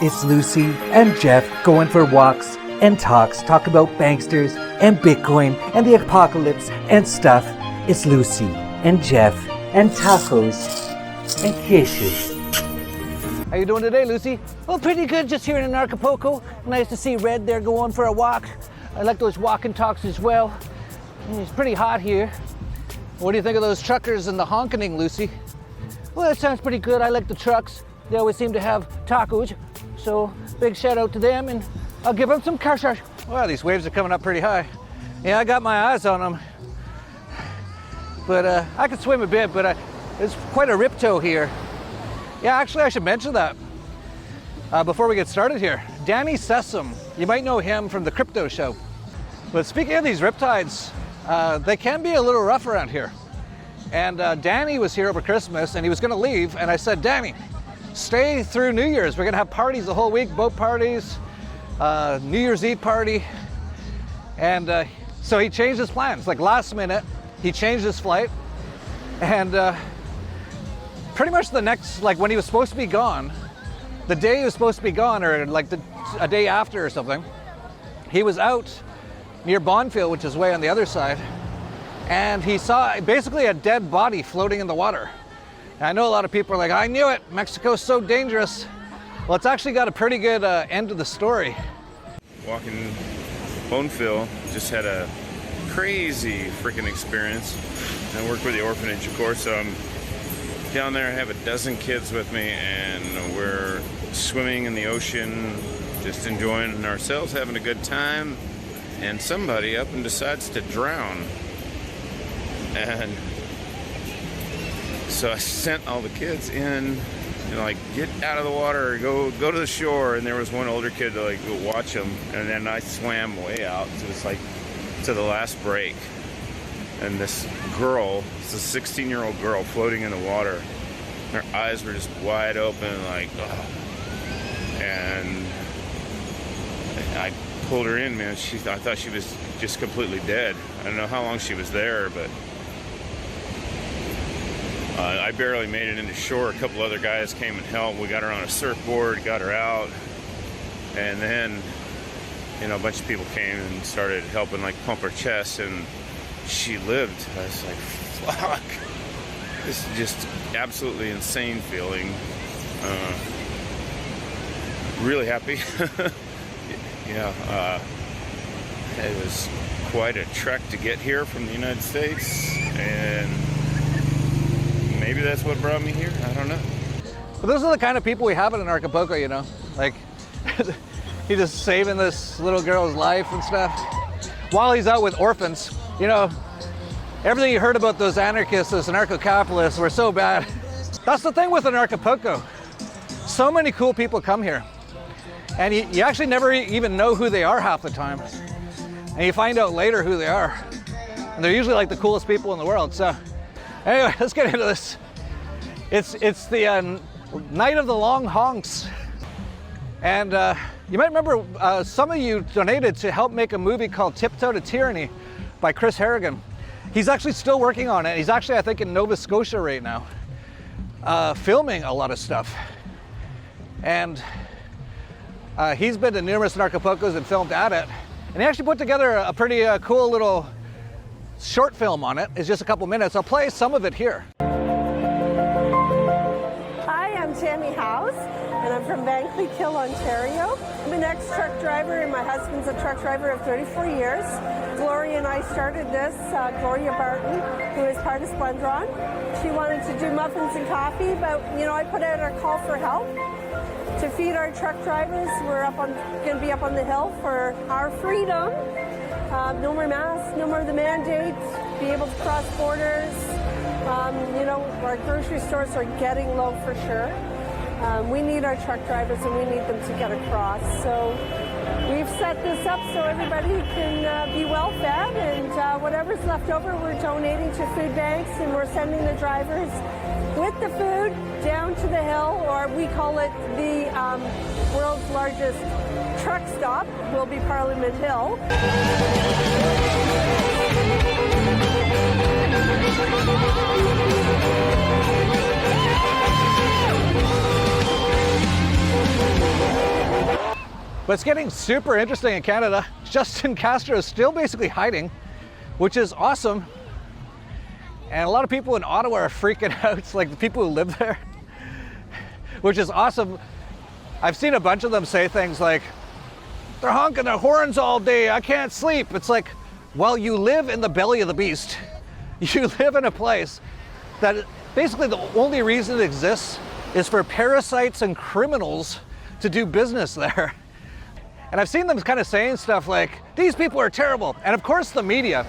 It's Lucy and Jeff going for walks and talk about banksters and Bitcoin and the apocalypse and stuff. It's Lucy and Jeff and tacos and kisses. How you doing today, Lucy? Well, pretty good, just here in Acapulco. Nice to see Red there going for a walk. I like those walking talks as well. It's pretty hot here. What do you think of those truckers and the honking, Lucy? Well, that sounds pretty good. I like the trucks. They always seem to have tacos. So big shout out to them, and I'll give them some cash. Wow, these waves are coming up pretty high. Yeah, I got my eyes on them. But I can swim a bit, but it's quite a riptow here. Yeah, actually I should mention that before we get started here. Danny Sessom, you might know him from the Crypto Show. But speaking of these riptides, they can be a little rough around here. And Danny was here over Christmas and he was gonna leave, and I said, Danny, stay through New Year's. We're gonna have parties the whole week, boat parties, New Year's Eve party. And so he changed his plans, like last minute, he changed his flight. And pretty much the next, like when he was supposed to be gone, the day he was supposed to be gone, or like a day after or something, he was out near Bonfield, which is way on the other side, and he saw basically a dead body floating in the water. And I know a lot of people are like, I knew it, Mexico's so dangerous. Well, it's actually got a pretty good end to the story. Walking Bonfield, just had a crazy freaking experience. I work with the orphanage, of course, so I'm down there. I have a dozen kids with me, and we're swimming in the ocean, just enjoying ourselves, having a good time. And somebody up and decides to drown. And so I sent all the kids in, like, get out of the water, go to the shore. And there was one older kid to like go watch them. And then I swam way out to this, like, to the last break. And this girl, it's a 16-year-old girl floating in the water. Her eyes were just wide open, like, oh. And I pulled her in, man. I thought she was just completely dead. I don't know how long she was there, but I barely made it into shore. A couple other guys came and helped. We got her on a surfboard, got her out, and then, you know, a bunch of people came and started helping, like, pump her chest, and she lived. I was like, fuck. This is just absolutely insane feeling. Really happy. Yeah, it was quite a trek to get here from the United States, and maybe that's what brought me here. I don't know. But those are the kind of people we have in Acapulco, you know? Like, he's just saving this little girl's life and stuff while he's out with orphans. You know, everything you heard about those anarchists, those anarcho-capitalists were so bad. That's the thing with Acapulco. So many cool people come here. And you actually never even know who they are half the time. And you find out later who they are. And they're usually like the coolest people in the world. So anyway, let's get into this. It's the night of the long honks. And you might remember some of you donated to help make a movie called Tiptoe to Tyranny by Chris Harrigan. He's actually still working on it. He's actually, I think, in Nova Scotia right now, filming a lot of stuff. And he's been to numerous Acapulcos and filmed at it. And he actually put together a pretty cool little short film on it. It's just a couple minutes. I'll play some of it here. Hi, I'm Tammy House, and I'm from Vankleek Hill, Ontario. I'm an ex-truck driver, and my husband's a truck driver of 34 years. Gloria and I started this, Gloria Barton, who is part of Splendron. She wanted to do muffins and coffee, but, you know, I put out a call for help to feed our truck drivers. We're going to be up on the hill for our freedom. No more masks, no more of the mandates, be able to cross borders. You know, our grocery stores are getting low for sure. We need our truck drivers and we need them to get across. So we've set this up so everybody can be well fed, and whatever's left over we're donating to food banks, and we're sending the drivers with the food down to the hill, or we call it the world's largest truck stop, will be Parliament Hill. But it's getting super interesting in Canada. Justin Castro is still basically hiding, which is awesome. And a lot of people in Ottawa are freaking out. It's like the people who live there, which is awesome. I've seen a bunch of them say things like, they're honking their horns all day, I can't sleep. It's like, well, you live in the belly of the beast. You live in a place that basically the only reason it exists is for parasites and criminals to do business there. And I've seen them kind of saying stuff like, these people are terrible. And of course the media,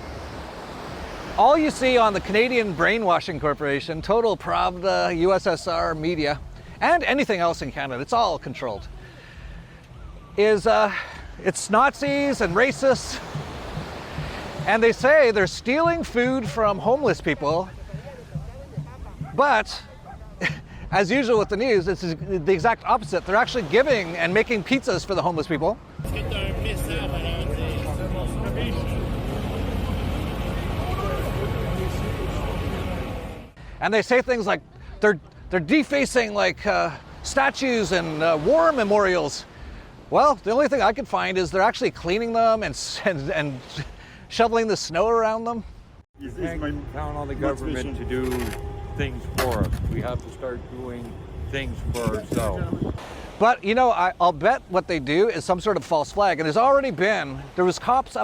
all you see on the Canadian Brainwashing Corporation, Total Pravda, USSR media, and anything else in Canada, it's all controlled, is it's Nazis and racists. And they say they're stealing food from homeless people, but as usual with the news, it's the exact opposite. They're actually giving and making pizzas for the homeless people. And they say things like they're defacing like statues and war memorials. Well, the only thing I could find is they're actually cleaning them and shoveling the snow around them. You can't count on the government to do things for us. We have to start doing things for ourselves. But you know, I'll bet what they do is some sort of false flag. And there's already been, there was cops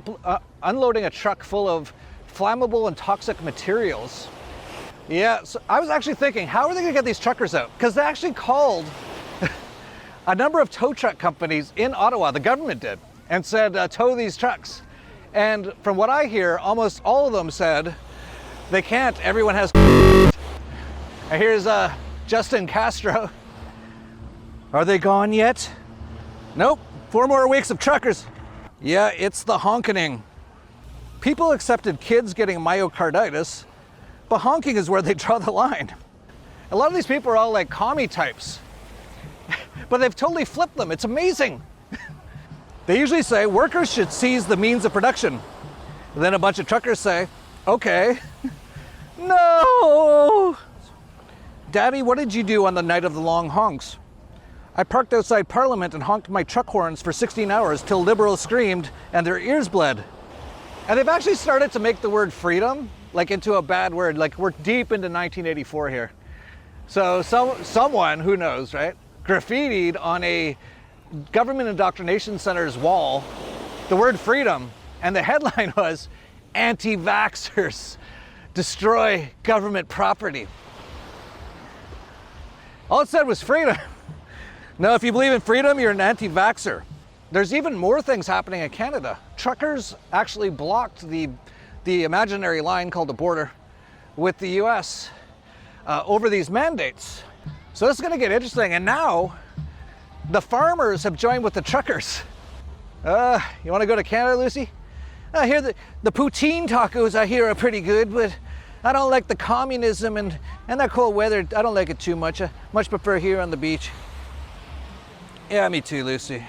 unloading a truck full of flammable and toxic materials. Yeah, so I was actually thinking, how are they gonna get these truckers out? Because they actually called a number of tow truck companies in Ottawa, the government did, and said, tow these trucks. And from what I hear, almost all of them said, they can't, everyone has. And here's Justin Castro. Are they gone yet? Nope, 4 more weeks of truckers. Yeah, it's the honking. People accepted kids getting myocarditis, but honking is where they draw the line. A lot of these people are all like commie types, but they've totally flipped them. It's amazing. They usually say workers should seize the means of production. And then a bunch of truckers say, okay. No! Daddy, what did you do on the night of the long honks? I parked outside Parliament and honked my truck horns for 16 hours till liberals screamed and their ears bled. And they've actually started to make the word freedom like into a bad word. Like we're deep into 1984 here. So someone, who knows, right, graffitied on a government indoctrination center's wall the word freedom, and the headline was, anti-vaxxers destroy government property. All it said was freedom. No, if you believe in freedom, you're an anti-vaxxer. There's even more things happening in Canada. Truckers actually blocked the imaginary line called the border with the US over these mandates. So this is gonna get interesting, and now the farmers have joined with the truckers. You wanna go to Canada, Lucy? I hear the poutine tacos I hear are pretty good, but I don't like the communism and that cold weather. I don't like it too much. I much prefer here on the beach. Yeah, me too, Lucy.